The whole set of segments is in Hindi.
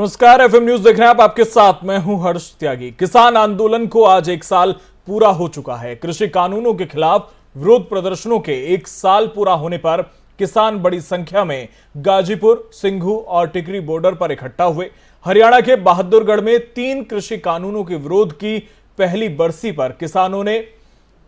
नमस्कार, एफएम न्यूज देख रहे हैं आप। आपके साथ मैं हूं हर्ष त्यागी। किसान आंदोलन को आज एक साल पूरा हो चुका है। कृषि कानूनों के खिलाफ विरोध प्रदर्शनों के एक साल पूरा होने पर किसान बड़ी संख्या में गाजीपुर, सिंघू और टिकरी बॉर्डर पर इकट्ठा हुए। हरियाणा के बहादुरगढ़ में 3 कृषि कानूनों के विरोध की पहली बरसी पर किसानों ने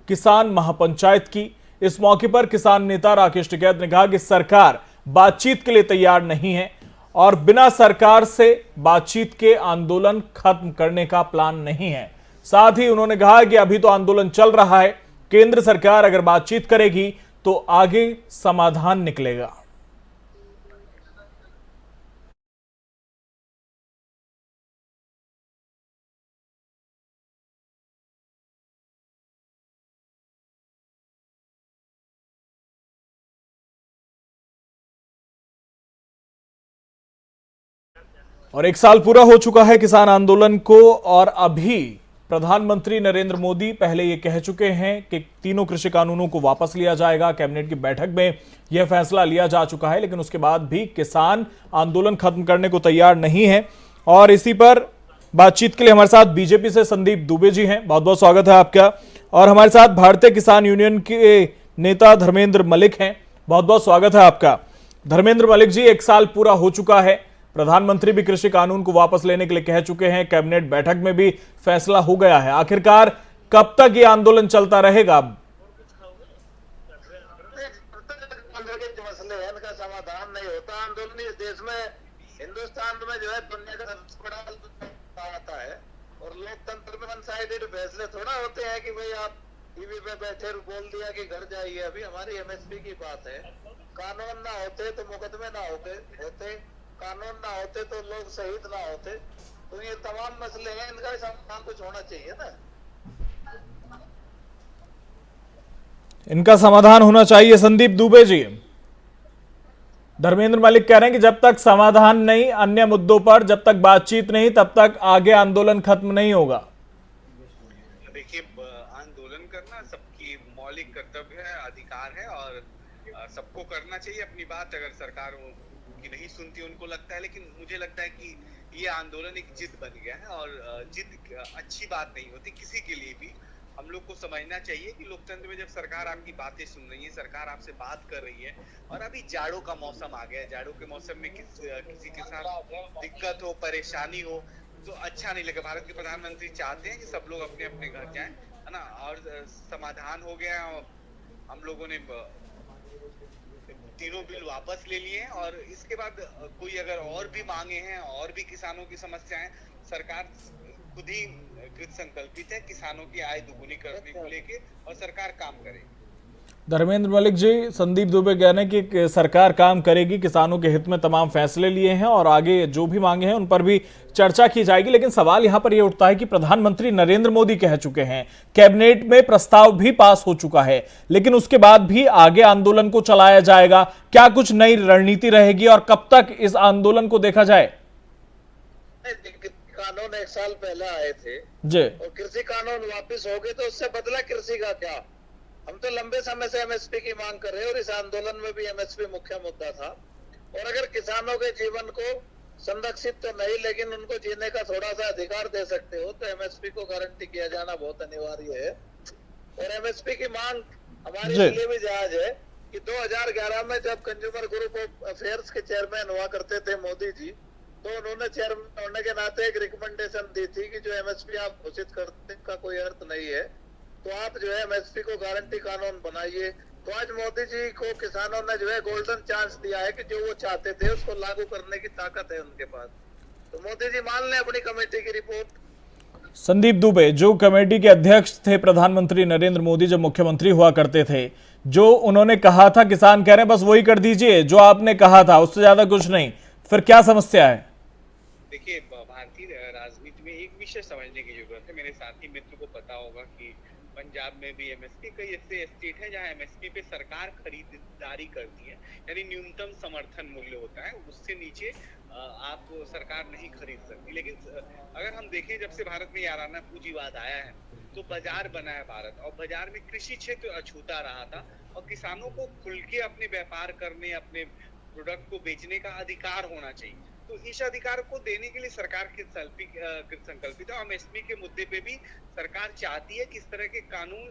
किसान महापंचायत की। इस मौके पर किसान नेता राकेश टिकैत ने कहा कि सरकार बातचीत के लिए तैयार नहीं है और बिना सरकार से बातचीत के आंदोलन खत्म करने का प्लान नहीं है। साथ ही उन्होंने कहा कि अभी तो आंदोलन चल रहा है, केंद्र सरकार अगर बातचीत करेगी तो आगे समाधान निकलेगा। और एक साल पूरा हो चुका है किसान आंदोलन को और अभी प्रधानमंत्री नरेंद्र मोदी पहले ये कह चुके हैं कि तीनों कृषि कानूनों को वापस लिया जाएगा। कैबिनेट की बैठक में यह फैसला लिया जा चुका है, लेकिन उसके बाद भी किसान आंदोलन खत्म करने को तैयार नहीं है। और इसी पर बातचीत के लिए हमारे साथ बीजेपी से संदीप दुबे जी हैं, बहुत बहुत स्वागत है आपका। और हमारे साथ भारतीय किसान यूनियन के नेता धर्मेंद्र मलिक हैं, बहुत बहुत स्वागत है आपका। धर्मेंद्र मलिक जी, एक साल पूरा हो चुका है, प्रधानमंत्री भी कृषि कानून को वापस लेने के लिए कह चुके हैं, कैबिनेट बैठक में भी फैसला हो गया है। आखिरकार कब तक ये आंदोलन चलता रहेगा? मसले हैं, इनका समाधान नहीं होता। आंदोलन इस देश में, हिंदुस्तान में जो है दुनिया का सबसे बड़ा आता है और लोकतंत्र में वन साइडेड फैसले थोड़ा होते हैं कि भाई आप टीवी पे बैठे बोल दिया कि घर जाइए। अभी हमारी एमएसपी की बात है, कानून ना होते तो मुकदमे ना होते, कानून ना होते तो लोग शहीद ना होते। तो ये तमाम मसले हैं, इनका समाधान कुछ होना चाहिए ना। इनका समाधान होना चाहिए। संदीप दुबे जी, धर्मेंद्र मलिक कह रहे हैं कि जब तक समाधान नहीं, अन्य मुद्दों पर जब तक बातचीत नहीं, तब तक आगे आंदोलन खत्म नहीं होगा। देखिए, आंदोलन करना सबकी मौलिक कर्तव्य है, अधिकार है और सबको करना चाहिए अपनी बात। अगर सरकार की नहीं सुनती, उनको लगता है, लेकिन मुझे लगता है कि ये आंदोलन एक जिद बन गया है और जिद अच्छी बात नहीं होती किसी के लिए भी। हम लोग को समझना चाहिए कि लोकतंत्र में जब सरकार आपकी बातें सुन रही है, सरकार आपसे बात कर रही है, और अभी जाड़ों का मौसम आ गया है, जाड़ों के मौसम में किसी के साथ दिक्कत हो, परेशानी हो तो अच्छा नहीं लगे। भारत के प्रधानमंत्री चाहते हैं कि सब लोग अपने अपने घर जाएं, है ना। और समाधान हो गया, हम लोगों ने तीनों बिल वापस ले लिए हैं और इसके बाद कोई अगर और भी मांगे हैं और भी किसानों की समस्याएं, सरकार खुद ही कृत संकल्पित है किसानों की आय दुगुनी करने को लेके और सरकार काम करेगी। धर्मेंद्र मलिक जी, संदीप दुबे कह रहे हैं कि सरकार काम करेगी, किसानों के हित में तमाम फैसले लिए हैं और आगे जो भी मांगे हैं उन पर भी चर्चा की जाएगी। लेकिन सवाल यहां पर यह उठता है कि प्रधानमंत्री नरेंद्र मोदी कह चुके हैं, कैबिनेट में प्रस्ताव भी पास हो चुका है, लेकिन उसके बाद भी आगे आंदोलन को चलाया जाएगा। क्या कुछ नई रणनीति रहेगी और कब तक इस आंदोलन को देखा जाए? कानून एक साल पहले आए थे जी, और कृषि कानून वापस हो गए, तो उससे बदला कृषि का क्या? हम तो लंबे समय से एमएसपी की मांग कर रहे हैं और इस आंदोलन में भी एमएसपी मुख्य मुद्दा था। और अगर किसानों के जीवन को संरक्षित तो नहीं, लेकिन उनको जीने का थोड़ा सा अधिकार दे सकते हो, तो एमएसपी को गारंटी किया जाना बहुत अनिवार्य है। और एमएसपी की मांग हमारे लिए भी जायज है कि 2011 में जब कंज्यूमर ग्रुप ऑफ अफेयर्स के चेयरमैन हुआ करते थे मोदी जी, तो उन्होंने चेयरमैन होने के नाते एक रिकमेंडेशन दी थी कि जो एमएसपी आप घोषित करने का कोई अर्थ नहीं है, तो आप जो है एमएसपी को गारंटी कानून बनाइए। तो आज मोदी जी को किसानों ने जो है गोल्डन चांस दिया है कि जो वो चाहते थे उसको लागू करने की ताकत है उनके पास। तो मोदी जी मान लें अपनी कमेटी की रिपोर्ट। संदीप दुबे, जो कमेटी के अध्यक्ष थे प्रधानमंत्री नरेंद्र मोदी जब मुख्यमंत्री हुआ करते थे, जो उन्होंने कहा था, किसान कह रहे हैं बस वही कर दीजिए जो आपने कहा था, उससे ज्यादा कुछ नहीं, फिर क्या समस्या है? देखिए, भारतीय राजनीति में एक विषय समझने की जरूरत है। मेरे साथी मित्र को पता होगा कि पंजाब में भी एमएसपी, कई ऐसे स्टेट है जहां एमएसपी पे सरकार खरीदारी करती है, यानी न्यूनतम समर्थन मूल्य होता है, उससे नीचे आप सरकार नहीं खरीद सकती। लेकिन अगर हम देखें, जब से भारत में याराना पूंजीवाद आया है तो बाजार बना है भारत, और बाजार में कृषि क्षेत्र अछूता रहा था और किसानों को खुल के अपने व्यापार करने, अपने प्रोडक्ट को बेचने का अधिकार होना चाहिए। तो इस अधिकार को देने के लिए सरकार कृत संकल्पित है। एमएसपी के मुद्दे पे भी सरकार चाहती है कि इस तरह के कानून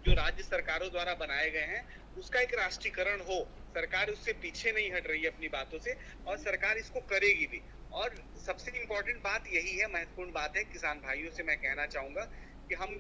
जो राज्य सरकारों द्वारा बनाए गए हैं उसका एक राष्ट्रीयकरण हो। सरकार उससे पीछे नहीं हट रही है अपनी बातों से, और सरकार इसको करेगी भी। और सबसे इम्पोर्टेंट बात यही है, महत्वपूर्ण बात है, किसान भाइयों से मैं कहना चाहूंगा कि हम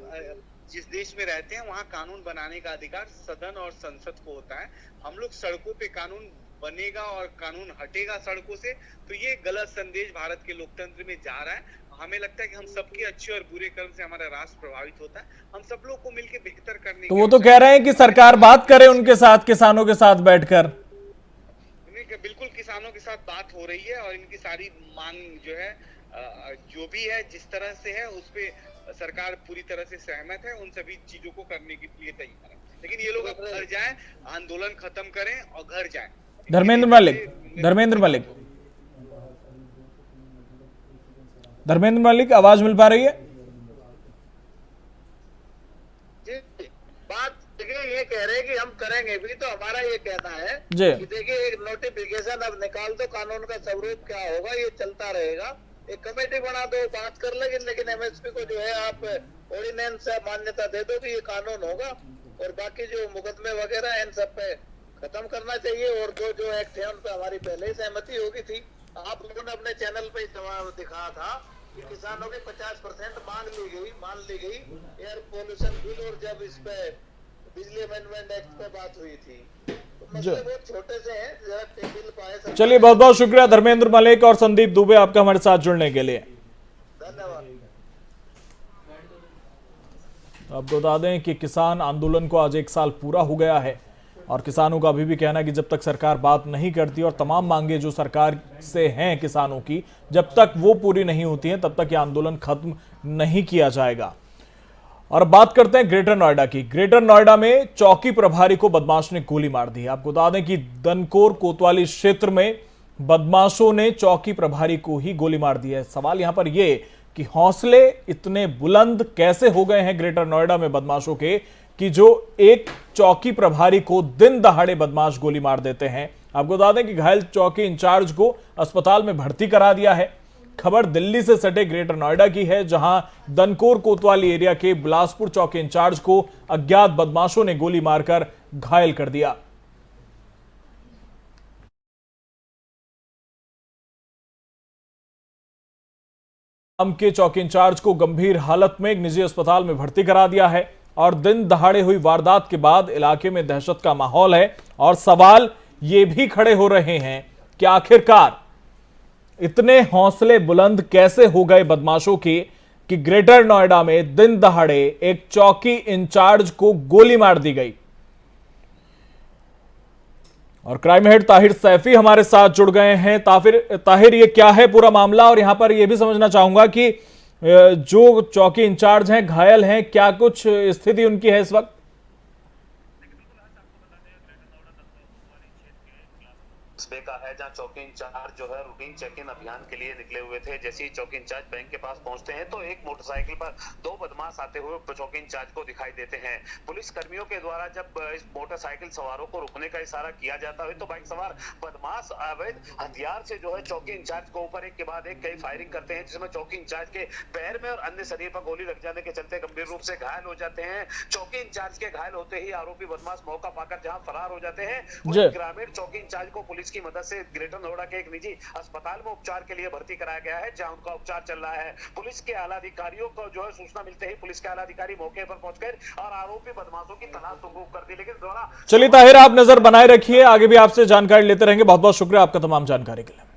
जिस देश में रहते हैं वहाँ कानून बनाने का अधिकार सदन और संसद को होता है। हम लोग सड़कों पे कानून बनेगा और कानून हटेगा सड़कों से, तो ये गलत संदेश भारत के लोकतंत्र में जा रहा है। हमें लगता है कि हम सबके अच्छे और बुरे कर्म से हमारा राष्ट्र प्रभावित होता है। हम सब लोग को मिलकर बेहतर करने तो की वो तो कह रहे हैं कि सरकार बात करे उनके साथ, किसानों के साथ बैठकर। बिल्कुल किसानों के साथ बात हो रही है और इनकी सारी मांग जो है जो भी है जिस तरह से है उस पे सरकार पूरी तरह से सहमत है। उन सभी चीजों को करने के लिए तैयार है, लेकिन ये लोग अब घर जाएं, आंदोलन खत्म करें और घर जाएं। धर्मेंद्र मलिक, धर्मेंद्र मलिक, धर्मेंद्र मलिक, आवाज मिल पा रही है? बात देखिए, ये कह रहे हैं कि हम करेंगे भी, तो हमारा ये कहना है जी कि देखिए एक नोटिफिकेशन अब निकाल दो, कानून का स्वरूप क्या होगा ये चलता रहेगा। एक कमेटी बना दो, बात कर लेकिन एमएसपी को जो है आप ऑर्डिनेंस से मान्यता दे दो कि ये कानून होगा, और बाकी जो मुकदमे वगैरह है इन सब पे खत्म करना चाहिए। और जो एक्ट है उन पे हमारी पहले ही सहमति होगी थी। आप लोगों ने अपने चैनल पे जवाब दिखाया था कि किसानों की 50% मान ली गई एयर पोल्यूशन बिल, और जब इस पे बिजली अमेंडमेंट एक्ट पे बात हुई थी, तो मसले बहुत छोटे से हैं, जरा टेबल पे आए। चलिए, बहुत बहुत शुक्रिया धर्मेंद्र मलिक और संदीप दुबे आपका हमारे साथ जुड़ने के लिए। धन्यवाद। आपको बता दें कि किसान आंदोलन को आज 1 साल पूरा हो गया है और किसानों का अभी भी कहना है कि जब तक सरकार बात नहीं करती और तमाम मांगे जो सरकार से हैं किसानों की, जब तक वो पूरी नहीं होती हैं तब तक ये आंदोलन खत्म नहीं किया जाएगा। और बात करते हैं ग्रेटर नोएडा की। ग्रेटर नोएडा में चौकी प्रभारी को बदमाश ने गोली मार दी है। आपको बता दें कि दनकोर कोतवाली क्षेत्र में बदमाशों ने चौकी प्रभारी को ही गोली मार दी है। सवाल यहां पर यह कि हौसले इतने बुलंद कैसे हो गए हैं ग्रेटर नोएडा में बदमाशों के कि जो एक चौकी प्रभारी को दिन दहाड़े बदमाश गोली मार देते हैं। आपको बता दें कि घायल चौकी इंचार्ज को अस्पताल में भर्ती करा दिया है। खबर दिल्ली से सटे ग्रेटर नोएडा की है, जहां दनकोर कोतवाली एरिया के बिलासपुर चौकी इंचार्ज को अज्ञात बदमाशों ने गोली मारकर घायल कर दिया। के चौकी इंचार्ज को गंभीर हालत में एक निजी अस्पताल में भर्ती करा दिया है और दिन दहाड़े हुई वारदात के बाद इलाके में दहशत का माहौल है। और सवाल ये भी खड़े हो रहे हैं कि आखिरकार इतने हौसले बुलंद कैसे हो गए बदमाशों के कि ग्रेटर नोएडा में दिन दहाड़े एक चौकी इंचार्ज को गोली मार दी गई। और क्राइम हेड ताहिर सैफी हमारे साथ जुड़ गए हैं। ताहिर, ये क्या है पूरा मामला? और यहां पर यह भी समझना चाहूंगा कि जो चौकी इंचार्ज हैं घायल हैं, क्या कुछ स्थिति उनकी है इस वक्त? का है जहां चौकी इंचार्ज जो है रूटीन चेक इन अभियान के लिए निकले हुए थे। जैसे ही चौकी इंचार्ज बैंक के पास पहुंचते हैं तो एक मोटरसाइकिल पर 2 बदमाश आते हुए चौकी इंचार्ज को दिखाई देते हैं। पुलिस कर्मियों के द्वारा जब इस मोटरसाइकिल सवारों को रुकने का इशारा किया जाता है तो बाइक सवार बदमाश अवैध हथियार से जो है चौकी इंचार्ज को ऊपर एक के बाद एक कई फायरिंग करते हैं, जिसमें चौकी इंचार्ज के पैर में और अन्य शरीर पर गोली लग जाने के चलते गंभीर रूप से घायल हो जाते हैं। चौकी इंचार्ज के घायल होते ही आरोपी बदमाश मौका पाकर जहां फरार हो जाते हैं, ग्रामीण चौकी इंचार्ज को पुलिस की मदद से ग्रेटर नोएडा के एक निजी अस्पताल में उपचार के लिए भर्ती कराया गया है, जहां उनका उपचार चल रहा है। पुलिस के आला अधिकारियों को जो है सूचना मिलते ही पुलिस के आला अधिकारी मौके पर पहुंचकर और आरोपी बदमाशों की तलाश शुरू कर दी। लेकिन चलिए ताहिर, आप नजर बनाए रखिए, आगे भी आपसे जानकारी लेते रहेंगे। बहुत बहुत शुक्रिया आपका तमाम जानकारी के लिए।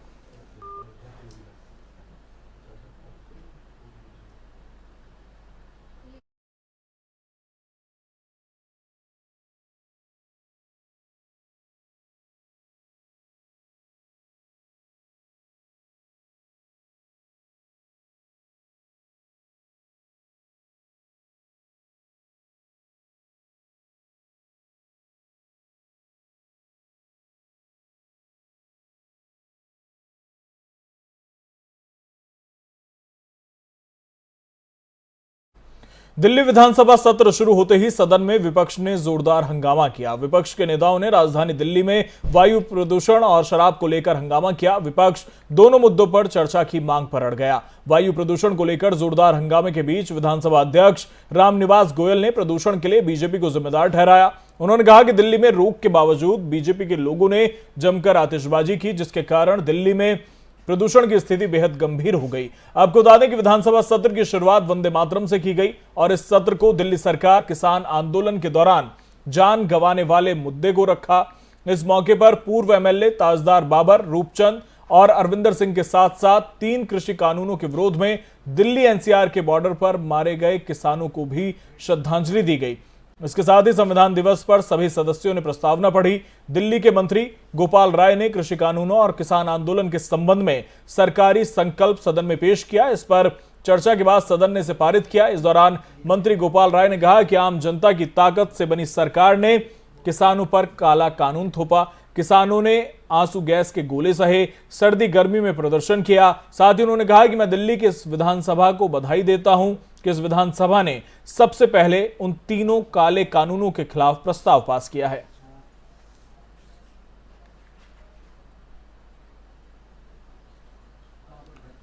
दिल्ली विधानसभा सत्र शुरू होते ही सदन में विपक्ष ने जोरदार हंगामा किया। विपक्ष के नेताओं ने राजधानी दिल्ली में वायु प्रदूषण और शराब को लेकर हंगामा किया। विपक्ष दोनों मुद्दों पर चर्चा की मांग पर अड़ गया। वायु प्रदूषण को लेकर जोरदार हंगामे के बीच विधानसभा अध्यक्ष रामनिवास गोयल ने प्रदूषण के लिए बीजेपी को जिम्मेदार ठहराया। उन्होंने कहा कि दिल्ली में रोक के बावजूद बीजेपी के लोगों ने जमकर आतिशबाजी की, जिसके कारण दिल्ली में प्रदूषण की स्थिति बेहद गंभीर हो गई। आपको बता दें कि विधानसभा सत्र की शुरुआत वंदे मातरम से की गई और इस सत्र को दिल्ली सरकार किसान आंदोलन के दौरान जान गंवाने वाले मुद्दे को रखा। इस मौके पर पूर्व एमएलए ताजदार बाबर, रूपचंद और अरविंदर सिंह के साथ साथ 3 कृषि कानूनों के विरोध में दिल्ली एनसीआर के बॉर्डर पर मारे गए किसानों को भी श्रद्धांजलि दी गई। इसके साथ ही संविधान दिवस पर सभी सदस्यों ने प्रस्तावना पढ़ी। दिल्ली के मंत्री गोपाल राय ने कृषि कानूनों और किसान आंदोलन के संबंध में सरकारी संकल्प सदन में पेश किया। इस पर चर्चा के बाद सदन ने इसे पारित किया। इस दौरान मंत्री गोपाल राय ने कहा कि आम जनता की ताकत से बनी सरकार ने किसानों पर काला कानून थोपा। किसानों ने आंसू गैस के गोले सहे, सर्दी गर्मी में प्रदर्शन किया। साथ ही उन्होंने कहा कि मैं दिल्ली के इस विधानसभा को बधाई देता हूं कि इस विधानसभा ने सबसे पहले उन तीनों काले कानूनों के खिलाफ प्रस्ताव पास किया है।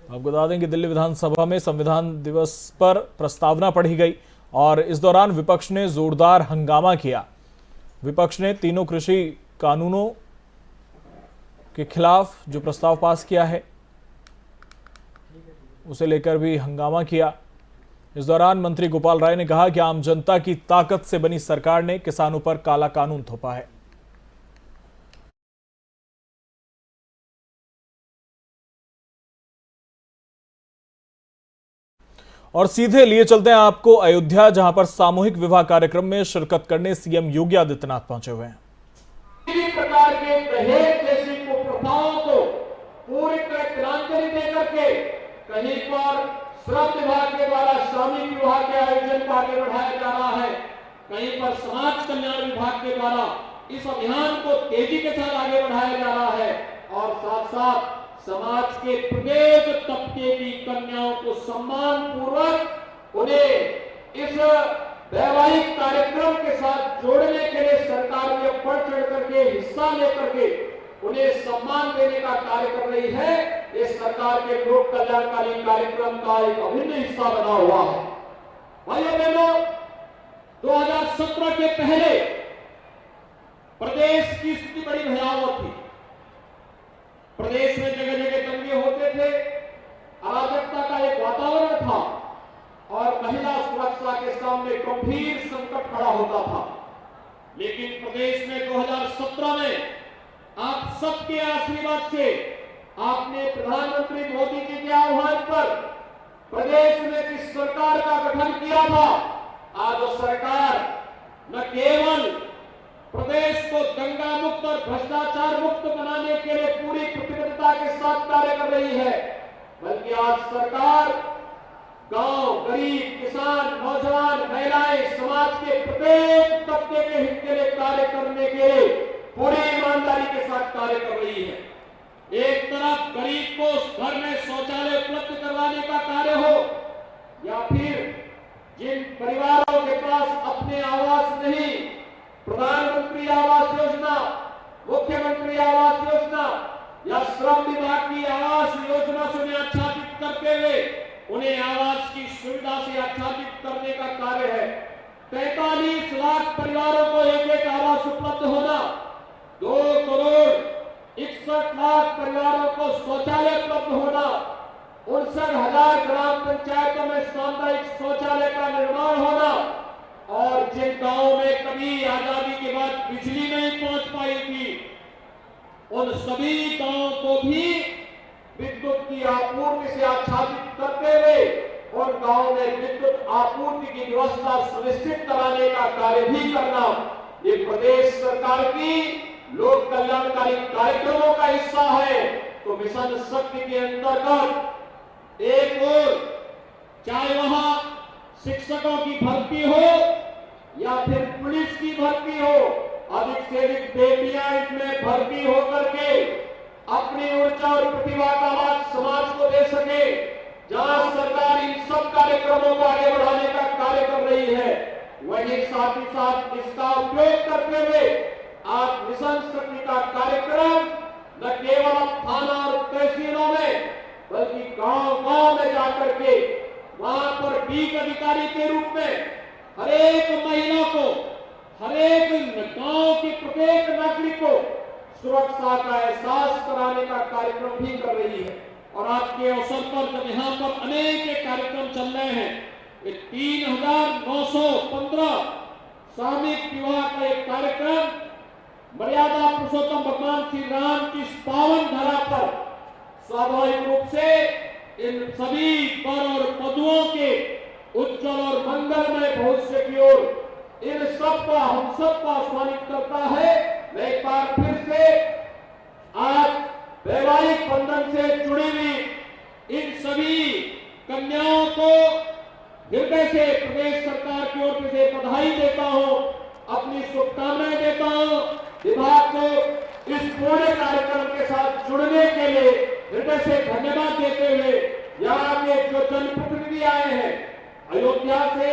आपको बता दें कि दिल्ली विधानसभा में संविधान दिवस पर प्रस्तावना पढ़ी गई और इस दौरान विपक्ष ने जोरदार हंगामा किया। विपक्ष ने तीनों कृषि कानूनों के खिलाफ जो प्रस्ताव पास किया है उसे लेकर भी हंगामा किया। इस दौरान मंत्री गोपाल राय ने कहा कि आम जनता की ताकत से बनी सरकार ने किसानों पर काला कानून थोपा है। और सीधे लिए चलते हैं आपको अयोध्या, जहां पर सामूहिक विवाह कार्यक्रम में शिरकत करने सीएम योगी आदित्यनाथ पहुंचे हुए हैं। किसी प्रकार के दहेज जैसी कुप्रथाओं को पूरी तरह तिलांजलि देकर के कहीं पर श्रम विभाग के द्वारा सामूहिक विवाह के आयोजन को आगे बढ़ाया जा रहा है, कहीं पर समाज कल्याण विभाग के द्वारा इस अभियान को तेजी के साथ आगे बढ़ाया जा रहा है और साथ साथ समाज के प्रत्येक तबके की कन्याओं को सम्मान पूर्वक उन्हें इस वैवाहिक कार्यक्रम के साथ जोड़ने के लिए सरकार ने बढ़ चढ़ करके हिस्सा लेकर के उन्हें सम्मान देने का कार्य कर रही है। इस सरकार के लोक कल्याणकारी कार्यक्रम का एक अभिन्न हिस्सा बना हुआ है। भाइयों बहनों, 2017 के पहले प्रदेश की स्थिति बड़ी भयावह थी। प्रदेश में जगह जगह दंगे होते थे, अराजकता का एक वातावरण था और महिला सुरक्षा के सामने गंभीर संकट खड़ा होता था। लेकिन प्रदेश में 2017 में आप सबके आशीर्वाद से आपने प्रधानमंत्री मोदी जी के आह्वान पर प्रदेश में जिस सरकार का गठन किया था, आज वो सरकार न केवल प्रदेश को दंगा मुक्त और भ्रष्टाचार मुक्त बनाने के लिए पूरी प्रतिबद्धता के साथ कार्य कर रही है, बल्कि आज सरकार गांव, गरीब, किसान, नौजवान, महिलाएं, समाज के प्रत्येक तबके के हित के लिए कार्य करने के लिए पूरी ईमानदारी के साथ कार्य कर रही है। एक तरफ गरीब को घर में शौचालय उपलब्ध करवाने का कार्य हो या फिर जिन परिवारों के पास अपने आवास नहीं, प्रधानमंत्री आवास योजना, मुख्यमंत्री आवास योजना या श्रम विभाग की आवास योजना से उन्हें आच्छादित करते हुए उन्हें आवास की सुविधा से आच्छादित करने का कार्य है। 43 लाख परिवारों को एक आवास उपलब्ध होना, 2 करोड़ 61 लाख परिवारों को शौचालय उपलब्ध होना, 59,000 ग्राम पंचायतों में सामुदायिक शौचालय का निर्माण होना और जिन गांवों में कभी आजादी के बाद बिजली नहीं पहुंच पाई थी, उन सभी गांवों को भी विद्युत की आपूर्ति से आच्छादित करते हुए उन गांवों में विद्युत आपूर्ति की व्यवस्था सुनिश्चित कराने का कार्य भी करना, ये प्रदेश सरकार की लोक कल्याणकारी कार्यक्रमों का हिस्सा है। तो मिशन शक्ति के अंतर्गत एक और चाहे वहां शिक्षकों की भर्ती हो या फिर पुलिस की भर्ती हो, अधिक से अधिक बेटियां इसमें भर्ती होकर के अपनी ऊर्जा और प्रतिभा का लाभ समाज को दे सके, जहां सरकार इन सब कार्यक्रमों को आगे बढ़ाने का कार्य कर रही है, वहीं साथ ही साथ इसका उपयोग करते हुए आज मिशन शक्ति का कार्यक्रम न केवल थाना और तहसीलों में बल्कि गांव-गांव में जाकर के वहां पर बीट अधिकारी के रूप में हर एक महिला को, हर एक गांव के प्रत्येक नागरिक को सुरक्षा का एहसास कराने का कार्यक्रम भी कर रही है। और आज के अवसर पर जब यहाँ पर अनेक कार्यक्रम चल रहे हैं, 3915 सामूहिक विवाह का एक कार्यक्रम मर्यादा पुरुषोत्तम भगवान श्री राम की इस पावन धरा पर स्वाभाविक रूप से इन सभी वर और वधुओं के उज्जवल और मंगलमय भविष्य की ओर इन सबका हम सबका आह्वानित करता है। मैं एक बार फिर से आज वैवाहिक बंधन से जुड़ी हुई इन सभी कन्याओं को हृदय से प्रदेश सरकार की ओर से बधाई देता हूं, अपनी शुभकामनाएं देता हूं। विभाग को इस पूरे कार्यक्रम के साथ जुड़ने के लिए हृदय से धन्यवाद देते हुए यहाँ के जो जनप्रतिनिधि आए हैं, अयोध्या से,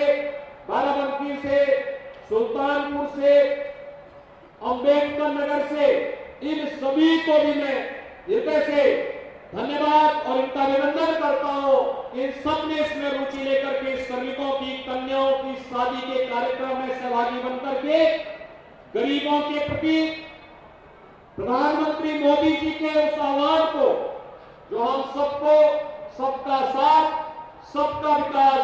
बाराबंकी से, सुल्तानपुर से, अम्बेडकर नगर से, इन सभी को भी मैं हृदय से धन्यवाद और इनका अभिनंदन करता हूँ। इन सब ने इसमें रुचि लेकर के श्रमिकों की, कन्याओं की शादी के कार्यक्रम में सहभागी बनकर के गरीबों के प्रति प्रधानमंत्री मोदी जी के उस आह्वान को, जो हम सबको सबका साथ, सबका विकास,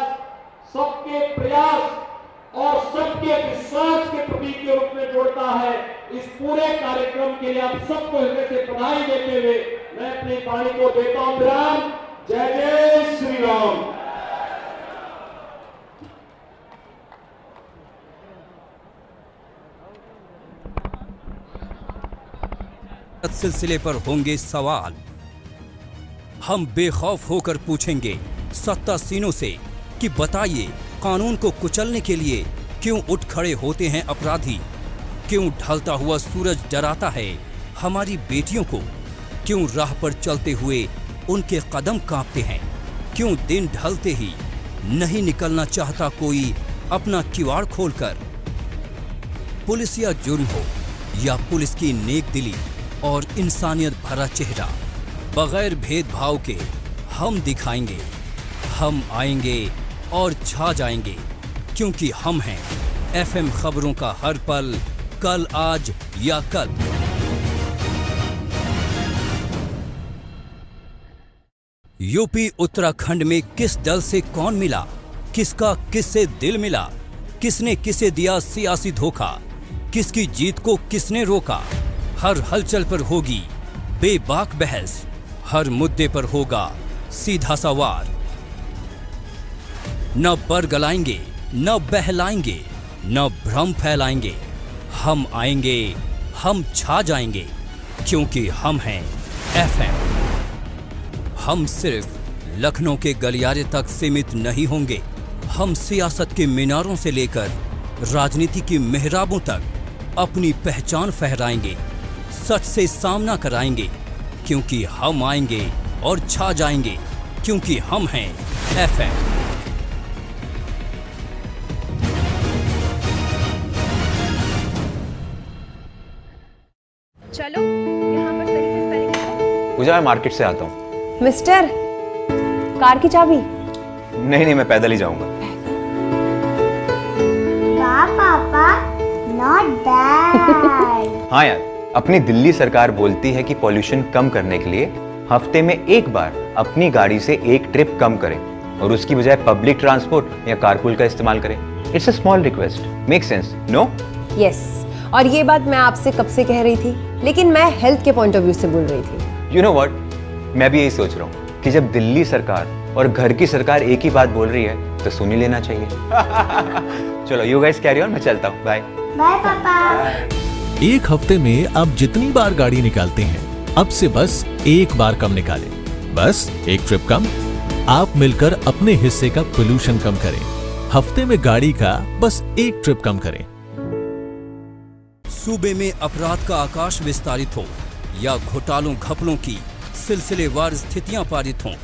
सबके प्रयास और सबके विश्वास के प्रतीक के रूप में जोड़ता है, इस पूरे कार्यक्रम के लिए आप सबको हृदय से बधाई देते हुए मैं अपनी वाणी को देता हूं विराम। जय जय श्री राम। सिलसिले पर होंगे सवाल, हम बेखौफ होकर पूछेंगे सत्तासीनों से कि बताइए कानून को कुचलने के लिए क्यों उठ खड़े होते हैं अपराधी, क्यों ढलता हुआ सूरज डराता है हमारी बेटियों को, क्यों राह पर चलते हुए उनके कदम कांपते हैं, क्यों दिन ढलते ही नहीं निकलना चाहता कोई अपना किवाड़ खोलकर। पुलिस या जुर्म हो या पुलिस की नेक दिली और इंसानियत भरा चेहरा, बगैर भेदभाव के हम दिखाएंगे, हम आएंगे और छा जाएंगे, क्योंकि हम हैं एफएम खबरों का हर पल, कल आज या कल। यूपी उत्तराखंड में किस दल से कौन मिला, किसका किससे दिल मिला, किसने किसे दिया सियासी धोखा, किसकी जीत को किसने रोका, हर हलचल पर होगी बेबाक बहस, हर मुद्दे पर होगा सीधा सवार। न बरगलाएंगे, न बहलाएंगे, न भ्रम फैलाएंगे, हम आएंगे, हम छा जाएंगे, क्योंकि हम हैं एफएम। हम सिर्फ लखनऊ के गलियारे तक सीमित नहीं होंगे, हम सियासत के मीनारों से लेकर राजनीति की मेहराबों तक अपनी पहचान फहराएंगे, सच से सामना कराएंगे, क्योंकि हम आएंगे और छा जाएंगे, क्योंकि हम हैं एफएम। चलो यहाँ पर तरीके से पहले पूजा, मैं मार्केट से आता हूँ। मिस्टर, कार की चाबी? नहीं, मैं पैदल ही जाऊंगा। पापा, not bad। हाँ यार, अपनी दिल्ली सरकार बोलती है कि पॉल्यूशन कम करने के लिए हफ्ते में एक बार अपनी गाड़ी से एक ट्रिप कम करें और उसकी बजाय पब्लिक ट्रांसपोर्ट या कारपूल का इस्तेमाल करें। It's a small request, make sense, no? Yes, और ये बात मैं आपसे कब से कह रही थी, लेकिन मैं हेल्थ के पॉइंट ऑफ व्यू से बोल रही थी। यू नो व्हाट, मैं भी यही सोच रहा हूँ कि जब दिल्ली सरकार और घर की सरकार एक ही बात बोल रही है तो सुन ही लेना चाहिए। चलो यू गाइस कैरी ऑन, मैं चलता हूँ, बाय। बाय पापा। एक हफ्ते में आप जितनी बार गाड़ी निकालते हैं, अब से बस एक बार कम निकालें। बस एक ट्रिप कम, आप मिलकर अपने हिस्से का पोल्यूशन कम करें। हफ्ते में गाड़ी का बस एक ट्रिप कम करें। सूबे में अपराध का आकाश विस्तारित हो या घोटालों घपलों की सिलसिलेवार स्थितियां पारित हों,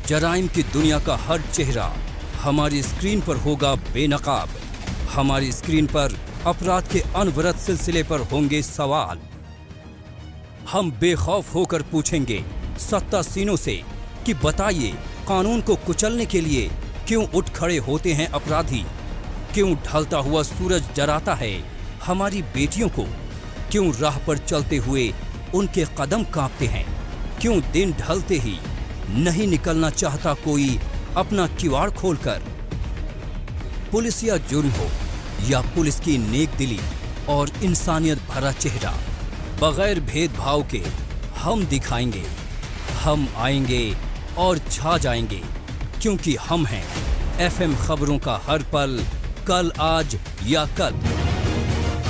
जराइम की दुनिया का हर चेहरा हमारी स्क्रीन पर होगा बेनकाब। हमारी स्क्रीन पर अपराध के अनवरत सिलसिले पर होंगे सवाल। हम बेखौफ होकर पूछेंगे सत्तासीनों से कि बताइए, कानून को कुचलने के लिए क्यों उठ खड़े होते हैं अपराधी? क्यों ढलता हुआ सूरज जराता है हमारी बेटियों को? क्यों राह पर चलते हुए उनके कदम कांपते हैं? क्यों दिन ढलते ही नहीं निकलना चाहता कोई अपना किवाड़ खोलकर? पुलिस या जुर्म हो या पुलिस की नेक दिली और इंसानियत भरा चेहरा, बगैर भेदभाव के हम दिखाएंगे। हम आएंगे और छा जाएंगे, क्योंकि हम हैं FM खबरों का हर पल, कल आज या कल।